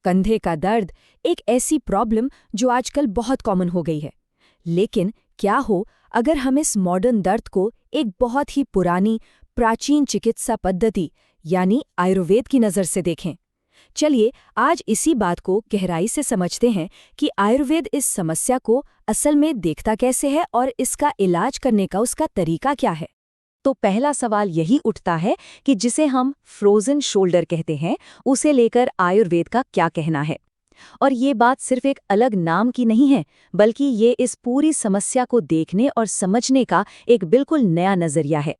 कंधे का दर्द एक ऐसी प्रॉब्लम जो आजकल बहुत कॉमन हो गई है। लेकिन क्या हो अगर हम इस मॉडर्न दर्द को एक बहुत ही पुरानी प्राचीन चिकित्सा पद्धति यानी आयुर्वेद की नज़र से देखें। चलिए आज इसी बात को गहराई से समझते हैं कि आयुर्वेद इस समस्या को असल में देखता कैसे है और इसका इलाज करने का उसका तरीका क्या है। तो पहला सवाल यही उठता है कि जिसे हम फ्रोजन शोल्डर कहते हैं, उसे लेकर आयुर्वेद का क्या कहना है। और ये बात सिर्फ एक अलग नाम की नहीं है, बल्कि ये इस पूरी समस्या को देखने और समझने का एक बिल्कुल नया नजरिया है।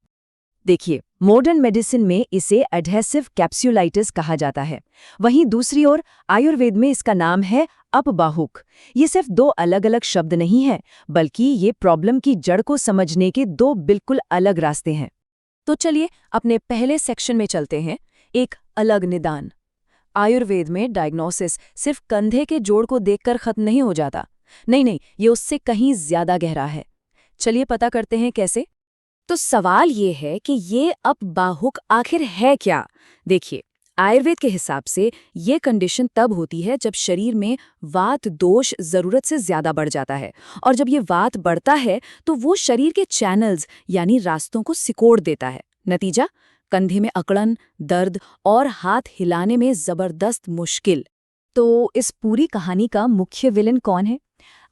देखिए, मॉडर्न मेडिसिन में इसे एडहेसिव कैप्सूलाइटिस कहा जाता है। वहीं दूसरी ओर आयुर्वेद में इसका नाम है अपबाहुक। ये सिर्फ दो अलग अलग शब्द नहीं है, बल्कि ये प्रॉब्लम की जड़ को समझने के दो बिल्कुल अलग रास्ते हैं। तो चलिए अपने पहले सेक्शन में चलते हैं, एक अलग निदान। आयुर्वेद में डायग्नोसिस सिर्फ कंधे के जोड़ को देखकर खत्म नहीं हो जाता। नहीं, ये उससे कहीं ज्यादा गहरा है। चलिए पता करते हैं कैसे। तो सवाल ये है कि ये अपबाहुक आखिर है क्या। देखिए, आयुर्वेद के हिसाब से ये कंडीशन तब होती है जब शरीर में वात दोष जरूरत से ज्यादा बढ़ जाता है, और जब ये वात बढ़ता है तो वो शरीर के चैनल्स यानी रास्तों को सिकोड़ देता है। नतीजा, कंधे में अकड़न, दर्द और हाथ हिलाने में जबरदस्त मुश्किल। तो इस पूरी कहानी का मुख्य विलन कौन है?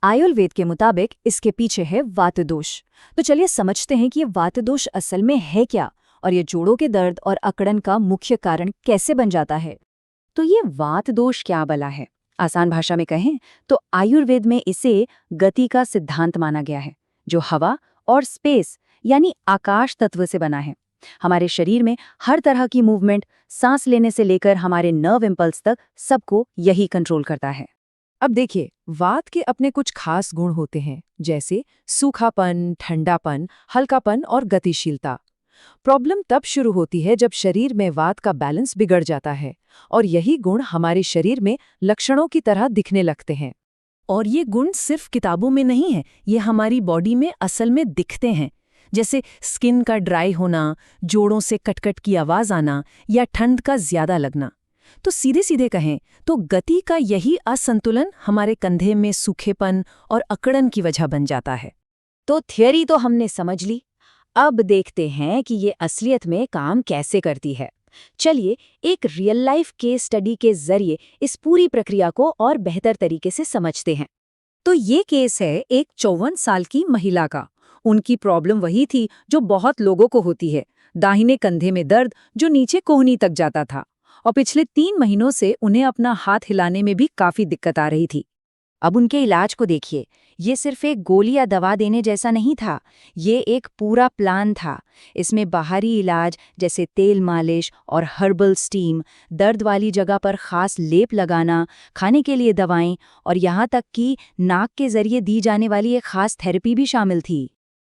आयुर्वेद के मुताबिक इसके पीछे है वातदोष। तो चलिए समझते हैं कि ये वातदोष असल में है क्या, और ये जोड़ों के दर्द और अकड़न का मुख्य कारण कैसे बन जाता है। तो ये वातदोष क्या भला है? आसान भाषा में कहें तो आयुर्वेद में इसे गति का सिद्धांत माना गया है, जो हवा और स्पेस यानी आकाश तत्व से बना है। हमारे शरीर में हर तरह की मूवमेंट, सांस लेने से लेकर हमारे नर्व इम्पल्स तक, सबको यही कंट्रोल करता है। अब देखिए, वात के अपने कुछ खास गुण होते हैं, जैसे सूखापन, ठंडापन, हल्कापन और गतिशीलता। प्रॉब्लम तब शुरू होती है जब शरीर में वात का बैलेंस बिगड़ जाता है, और यही गुण हमारे शरीर में लक्षणों की तरह दिखने लगते हैं। और ये गुण सिर्फ किताबों में नहीं है, ये हमारी बॉडी में असल में दिखते हैं। जैसे स्किन का ड्राई होना, जोड़ों से कटकट की आवाज आना या ठंड का ज्यादा लगना। तो सीधे सीधे कहें तो गति का यही असंतुलन हमारे कंधे में सूखेपन और अकड़न की वजह बन जाता है। तो थियरी तो हमने समझ ली, अब देखते हैं कि ये असलियत में काम कैसे करती है। चलिए एक रियल लाइफ केस स्टडी के जरिए इस पूरी प्रक्रिया को और बेहतर तरीके से समझते हैं। तो ये केस है एक 54 साल की महिला का। उनकी प्रॉब्लम वही थी जो बहुत लोगों को होती है, दाहिने कंधे में दर्द जो नीचे कोहनी तक जाता था, और पिछले 3 महीनों से उन्हें अपना हाथ हिलाने में भी काफी दिक्कत आ रही थी। अब उनके इलाज को देखिए, ये सिर्फ एक गोली या दवा देने जैसा नहीं था, ये एक पूरा प्लान था। इसमें बाहरी इलाज जैसे तेल मालिश और हर्बल स्टीम, दर्द वाली जगह पर खास लेप लगाना, खाने के लिए दवाएं, और यहाँ तक कि नाक के जरिए दी जाने वाली एक खास थेरेपी भी शामिल थी।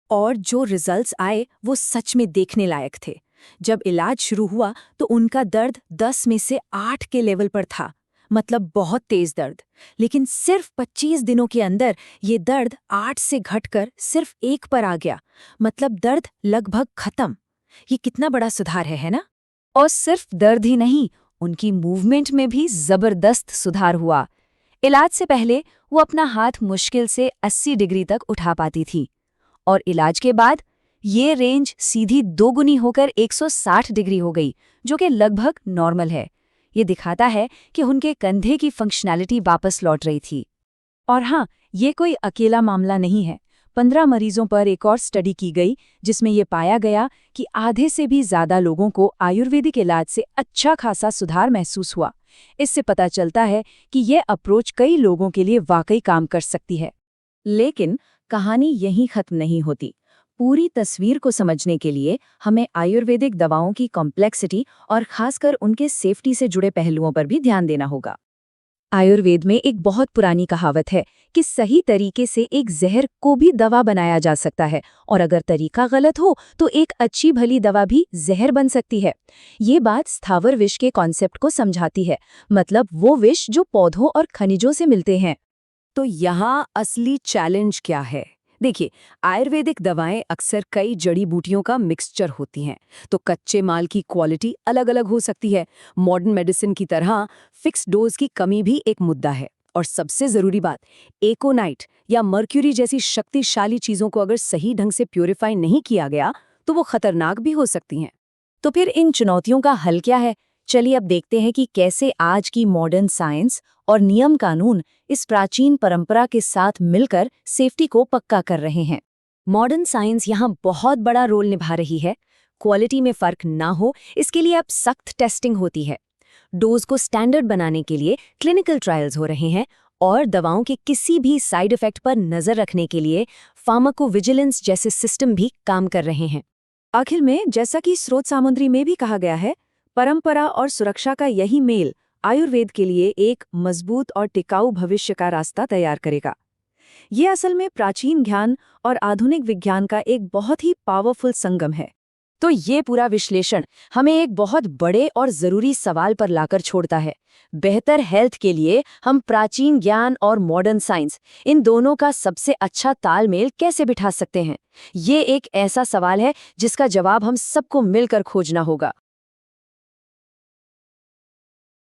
और जो रिजल्ट्स आए वो सच में देखने लायक थे। जब इलाज शुरू हुआ तो उनका दर्द 10 में से 8 के लेवल पर था, मतलब बहुत तेज दर्द। लेकिन सिर्फ 25 दिनों के अंदर ये दर्द 8 से घटकर सिर्फ 1 पर आ गया, मतलब दर्द लगभग खत्म। ये कितना बड़ा सुधार है ना? और सिर्फ दर्द ही नहीं, उनकी मूवमेंट में भी जबरदस्त सुधार हुआ। इलाज से पहले वो अपना हाथ मुश्किल से 80 डिग्री तक उठा पाती थी, और इलाज के बाद ये रेंज सीधी 2 गुनी होकर 160 डिग्री हो गई, जो कि लगभग नॉर्मल है। ये दिखाता है कि उनके कंधे की फंक्शनैलिटी वापस लौट रही थी। और हाँ, ये कोई अकेला मामला नहीं है। 15 मरीजों पर एक और स्टडी की गई, जिसमें ये पाया गया कि आधे से भी ज्यादा लोगों को आयुर्वेदिक इलाज से अच्छा खासा सुधार महसूस हुआ। इससे पता चलता है कि ये अप्रोच कई लोगों के लिए वाकई काम कर सकती है। लेकिन कहानी यहीं खत्म नहीं होती। पूरी तस्वीर को समझने के लिए हमें आयुर्वेदिक दवाओं की कॉम्प्लेक्सिटी और खासकर उनके सेफ्टी से जुड़े पहलुओं पर भी ध्यान देना होगा। आयुर्वेद में एक बहुत पुरानी कहावत है कि सही तरीके से एक जहर को भी दवा बनाया जा सकता है, और अगर तरीका गलत हो तो एक अच्छी भली दवा भी जहर बन सकती है। ये बात स्थावर विष के कॉन्सेप्ट को समझाती है, मतलब वो विष जो पौधों और खनिजों से मिलते हैं। तो यहाँ असली चैलेंज क्या है? देखिए, आयुर्वेदिक दवाएं अक्सर कई जड़ी बूटियों का मिक्सचर होती हैं, तो कच्चे माल की क्वालिटी अलग-अलग हो सकती है। मॉडर्न मेडिसिन की तरह फिक्स डोज की कमी भी एक मुद्दा है। और सबसे जरूरी बात, एकोनाइट या मर्क्यूरी जैसी शक्तिशाली चीजों को अगर सही ढंग से प्यूरिफाई नहीं किया गया तो वो खतरनाक भी हो सकती हैं। तो फिर इन चुनौतियों का हल क्या है? चलिए अब देखते हैं कि कैसे आज की मॉडर्न साइंस और नियम कानून इस प्राचीन परंपरा के साथ मिलकर सेफ्टी को पक्का कर रहे हैं। मॉडर्न साइंस यहाँ बहुत बड़ा रोल निभा रही है। क्वालिटी में फर्क ना हो, इसके लिए अब सख्त टेस्टिंग होती है। डोज को स्टैंडर्ड बनाने के लिए क्लिनिकल ट्रायल्स हो रहे हैं और दवाओं के किसी भी साइड इफेक्ट पर नजर रखने के लिए फार्माकोविजिलेंस जैसे सिस्टम भी काम कर रहे हैं। आखिर में, जैसा कि स्रोत सामग्री में भी कहा गया है, परंपरा और सुरक्षा का यही मेल आयुर्वेद के लिए एक मजबूत और टिकाऊ भविष्य का रास्ता तैयार करेगा। ये असल में प्राचीन ज्ञान और आधुनिक विज्ञान का एक बहुत ही पावरफुल संगम है। तो ये पूरा विश्लेषण हमें एक बहुत बड़े और जरूरी सवाल पर लाकर छोड़ता है। बेहतर हेल्थ के लिए हम प्राचीन ज्ञान और मॉडर्न साइंस, इन दोनों का सबसे अच्छा तालमेल कैसे बिठा सकते हैं? ये एक ऐसा सवाल है जिसका जवाब हम सबको मिलकर खोजना होगा।